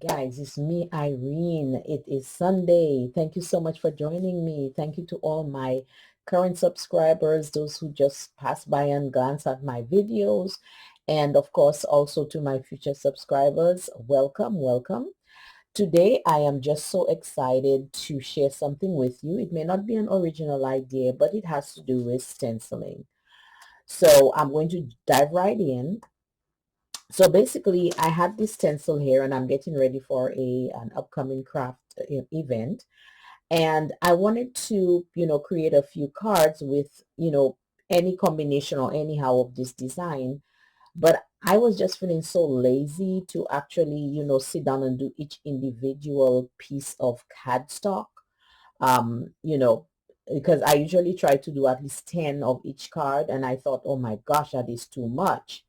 Guys, it's me, Irene. It is Sunday. Thank you so much for joining me. Thank you to all my current subscribers, those who just pass by and glance at my videos, and of course, also to my future subscribers. Welcome, welcome. Today, I am just so excited to share something with you. It may not be an original idea, but it has to do with stenciling. So I'm going to dive right in. So basically, I had this stencil here and I'm getting ready for an upcoming craft event. And I wanted to, create a few cards with, any combination or anyhow of this design. But I was just feeling so lazy to actually, sit down and do each individual piece of cardstock. Um, you know, because I usually try to do at least 10 of each card. And I thought, oh my gosh, that is too much.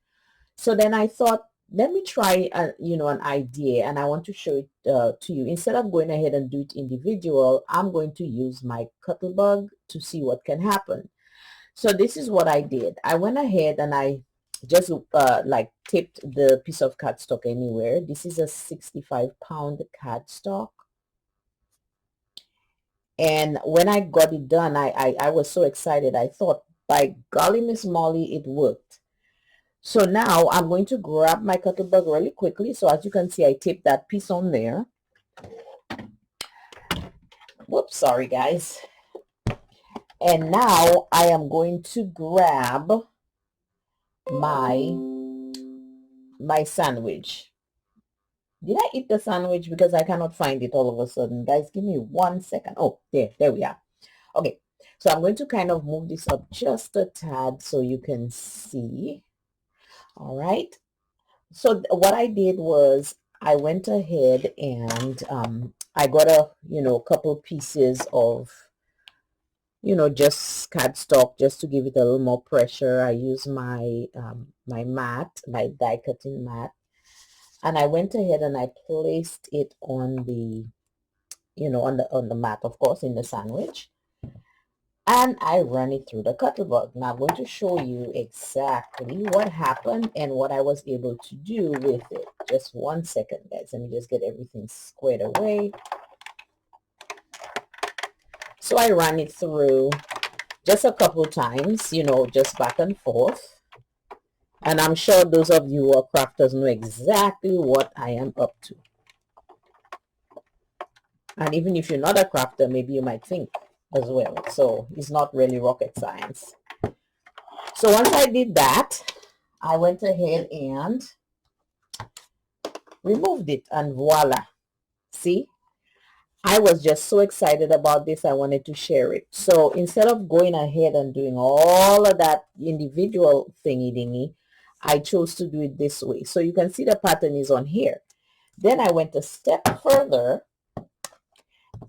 So then I thought, let me try, an idea, and I want to show it to you. Instead of going ahead and do it individual, I'm going to use my Cuttlebug to see what can happen. So this is what I did. I went ahead and I just like taped the piece of cardstock anywhere. This is a 65-pound cardstock. And when I got it done, I was so excited. I thought, by golly, Miss Molly, it worked. So now I'm going to grab my Cuttlebug really quickly. So as you can see, I taped that piece on there. Whoops, sorry guys. And now I am going to grab my sandwich. Did I eat the sandwich? Because I cannot find it all of a sudden. Guys, give me 1 second. Oh, there we are. Okay, so I'm going to kind of move this up just a tad so you can see. All right. So what I did was I went ahead and I got a, couple pieces of, just cardstock just to give it a little more pressure. I use my my mat, my die cutting mat, and I went ahead and I placed it on the, on the mat, of course, in the sandwich. And I run it through the Cuttlebug. Now I'm going to show you exactly what happened and what I was able to do with it. Just 1 second, guys. Let me just get everything squared away. So I ran it through just a couple times, just back and forth. And I'm sure those of you who are crafters know exactly what I am up to. And even if you're not a crafter, maybe you might think as well. So it's not really rocket science. So once I did that, I went ahead and removed it, and voila. See, I was just so excited about this. I wanted to share it. So instead of going ahead and doing all of that individual thingy dingy, I chose to do it this way. So you can see the pattern is on here. Then I went a step further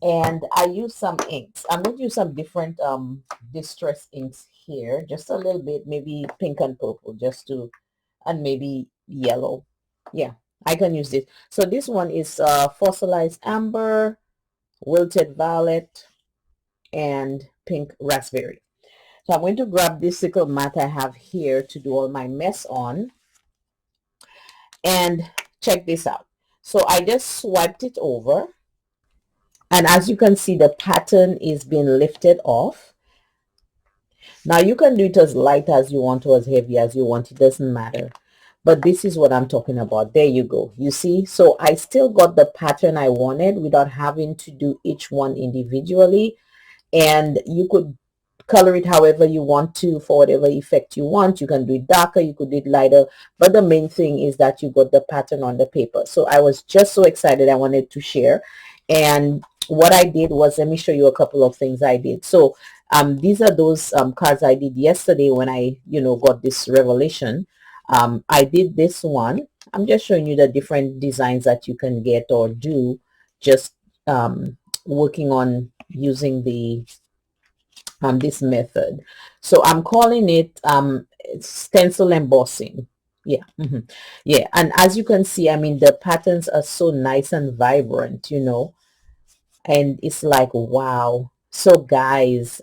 and I used some inks. I'm going to use some different distress inks here, just a little bit, maybe pink and purple, just to, and maybe yellow. Yeah, I can use this. So this one is fossilized amber, wilted violet, and pink raspberry. So I'm going to grab this sickle mat I have here to do all my mess on. And check this out. So I just swiped it over. And as you can see, the pattern is being lifted off. Now you can do it as light as you want or as heavy as you want. It doesn't matter. But this is what I'm talking about. There you go. You see? So I still got the pattern I wanted without having to do each one individually. And you could color it however you want to for whatever effect you want. You can do it darker, you could do it lighter, but the main thing is that you got the pattern on the paper. So I was just so excited. I wanted to share. And what I did was, let me show you a couple of things I did. So these are those cards I did yesterday when I got this revelation. I did this one. I'm just showing you the different designs that you can get or do, just working on using the this method. So I'm calling it stencil embossing. Yeah. Yeah. And as you can see, I mean, the patterns are so nice and vibrant, and it's like, wow. So guys,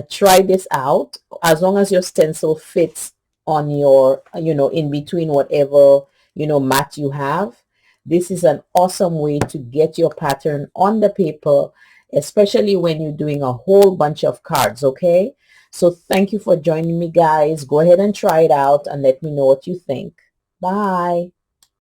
try this out. As long as your stencil fits on your, in between whatever, mat you have, This is an awesome way to get your pattern on the paper, especially when you're doing a whole bunch of cards, okay? So thank you for joining me, guys. Go ahead and try it out and let me know what you think. Bye.